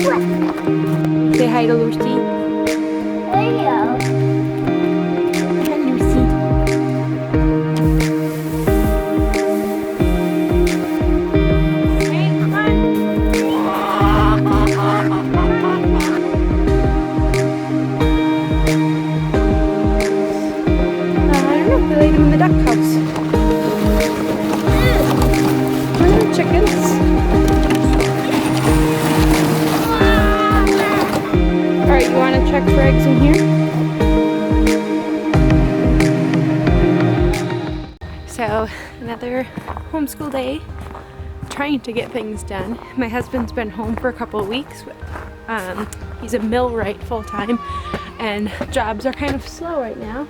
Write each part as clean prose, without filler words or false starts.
Say hi to Lucy. Hello. Hi, Lucy. Hey, come on. I don't know. They laid him in the duck house. Where are the chickens? Alright, you want to check for eggs in here? So, another homeschool day. Trying to get things done. My husband's been home for a couple of weeks. He's a millwright full-time, and jobs are kind of slow right now.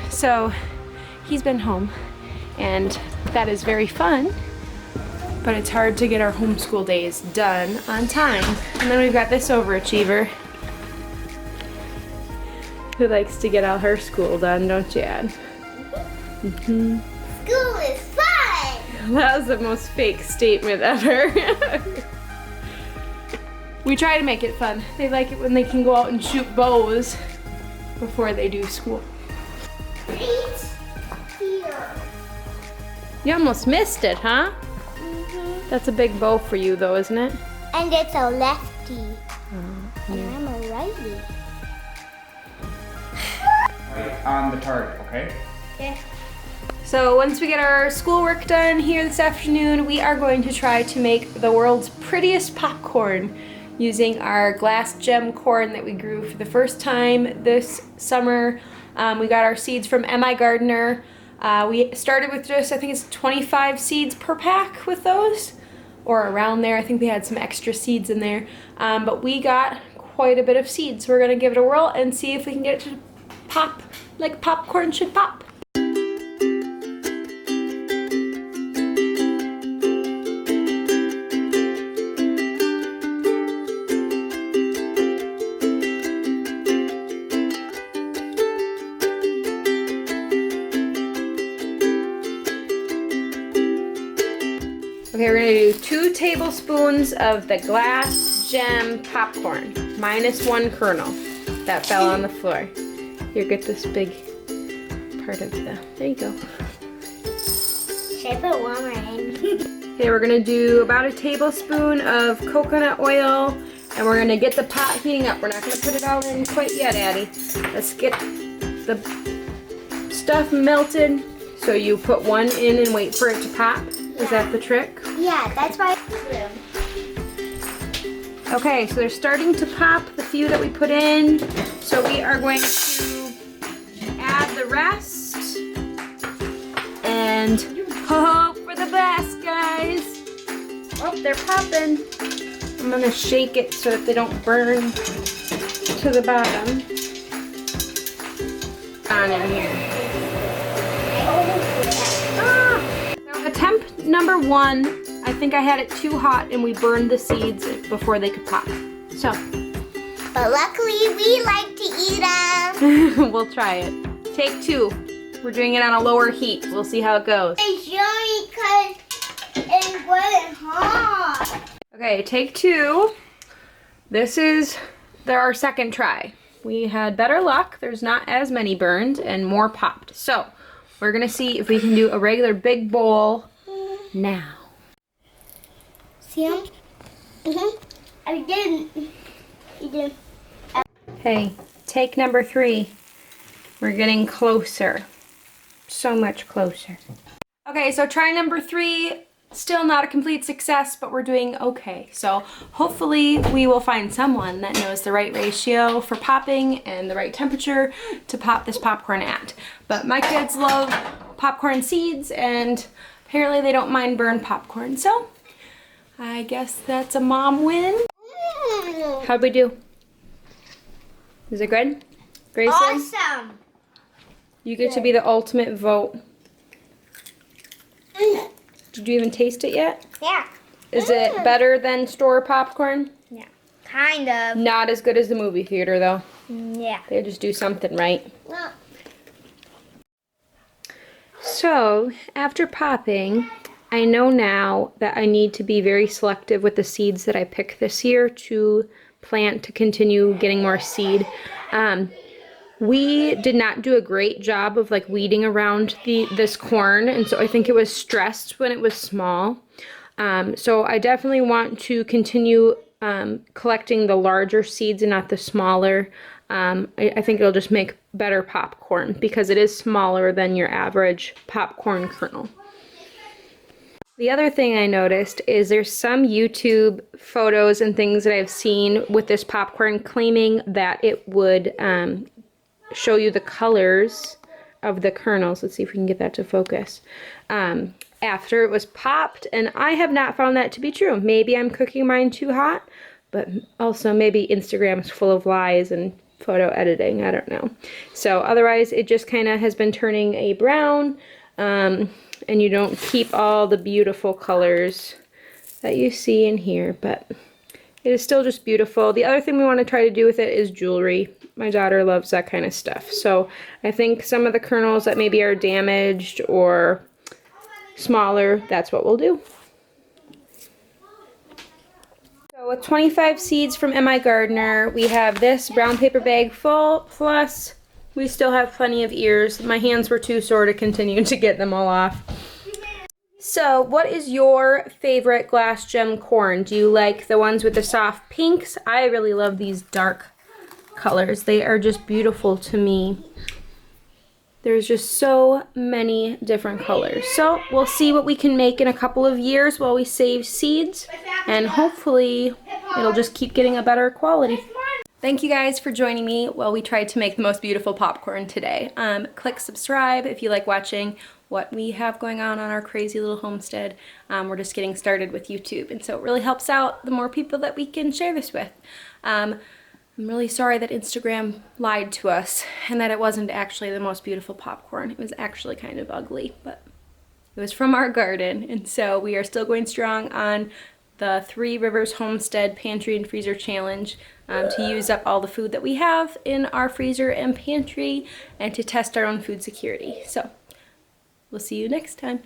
So he's been home, and that is very fun, but it's hard to get our homeschool days done on time. And then we've got this overachiever who likes to get all her school done, don't you, Ad? Mm-hmm. School is fun. That was the most fake statement ever. We try to make it fun. They like it when they can go out and shoot bows before they do school. Right here. You almost missed it, huh? Mm-hmm. That's a big bow for you though, isn't it? And it's a lefty. Yeah. And I'm a righty. Right on the target, okay? Yeah. So once we get our schoolwork done here this afternoon, we are going to try to make the world's prettiest popcorn using our glass gem corn that we grew for the first time this summer. We got our seeds from M.I. Gardener. We started with just, I think it's 25 seeds per pack with those, or around there. I think they had some extra seeds in there. But we got quite a bit of seeds. So we're gonna give it a whirl and see if we can get it to pop like popcorn should pop. Okay, we're gonna do 2 tablespoons of the glass gem popcorn, minus 1 kernel that fell on the floor. Here, get this big part of the, there you go. Should I put one more in? Okay, we're gonna do about a tablespoon of coconut oil, and we're gonna get the pot heating up. We're not gonna put it all in quite yet, Addie. Let's get the stuff melted. So you put one in and wait for it to pop. Is that the trick? Yeah, that's why. Okay, so they're starting to pop, the few that we put in. So we are going to add the rest and hope for the best, guys. Oh, they're popping. I'm gonna shake it so that they don't burn to the bottom. On in here. So attempt number 1, I think I had it too hot and we burned the seeds before they could pop. So. But luckily we like to eat them. We'll try it. Take 2. We're doing it on a lower heat. We'll see how it goes. It's yummy because it wasn't hot. Okay, take 2. This is our second try. We had better luck. There's not as many burned and more popped. So we're gonna see if we can do a regular big bowl now. See them? I didn't. You did. Okay, take number 3. We're getting closer. So much closer. Okay, so try number 3. Still not a complete success, but we're doing okay. So hopefully we will find someone that knows the right ratio for popping and the right temperature to pop this popcorn at. But my kids love popcorn seeds, and apparently they don't mind burned popcorn. So I guess that's a mom win. How'd we do? Is it good? Grayson? Awesome. You get to be the ultimate vote. Did you even taste it yet? Yeah. Is it better than store popcorn? Yeah. Kind of. Not as good as the movie theater though. Yeah. They just do something right. No. So, after popping, I know now that I need to be very selective with the seeds that I pick this year to plant to continue getting more seed. We did not do a great job of like weeding around this corn, and so I think it was stressed when it was small. So I definitely want to continue collecting the larger seeds and not the smaller. I think it'll just make better popcorn because it is smaller than your average popcorn kernel. The other thing I noticed is there's some YouTube photos and things that I've seen with this popcorn claiming that it would show you the colors of the kernels. Let's see if we can get that to focus. After it was popped, and I have not found that to be true. Maybe I'm cooking mine too hot, but also maybe Instagram's full of lies and photo editing. I don't know. So otherwise, it just kind of has been turning a brown. And you don't keep all the beautiful colors that you see in here, but it is still just beautiful. The other thing we want to try to do with it is jewelry. My daughter loves that kind of stuff. So I think some of the kernels that maybe are damaged or smaller, that's what we'll do. So with 25 seeds from MI Gardener, we have this brown paper bag full, plus we still have plenty of ears. My hands were too sore to continue to get them all off. So what is your favorite glass gem corn? Do you like the ones with the soft pinks? I really love these dark colors. They are just beautiful to me. There's just so many different colors. So we'll see what we can make in a couple of years while we save seeds. And hopefully it'll just keep getting a better quality. Thank you guys for joining me while we tried to make the most beautiful popcorn today. Click subscribe if you like watching what we have going on our crazy little homestead. We're just getting started with YouTube, and so it really helps out the more people that we can share this with. I'm really sorry that Instagram lied to us and that it wasn't actually the most beautiful popcorn. It was actually kind of ugly, but it was from our garden, and so we are still going strong on the 3 Rivers Homestead Pantry and Freezer Challenge to use up all the food that we have in our freezer and pantry and to test our own food security. So we'll see you next time.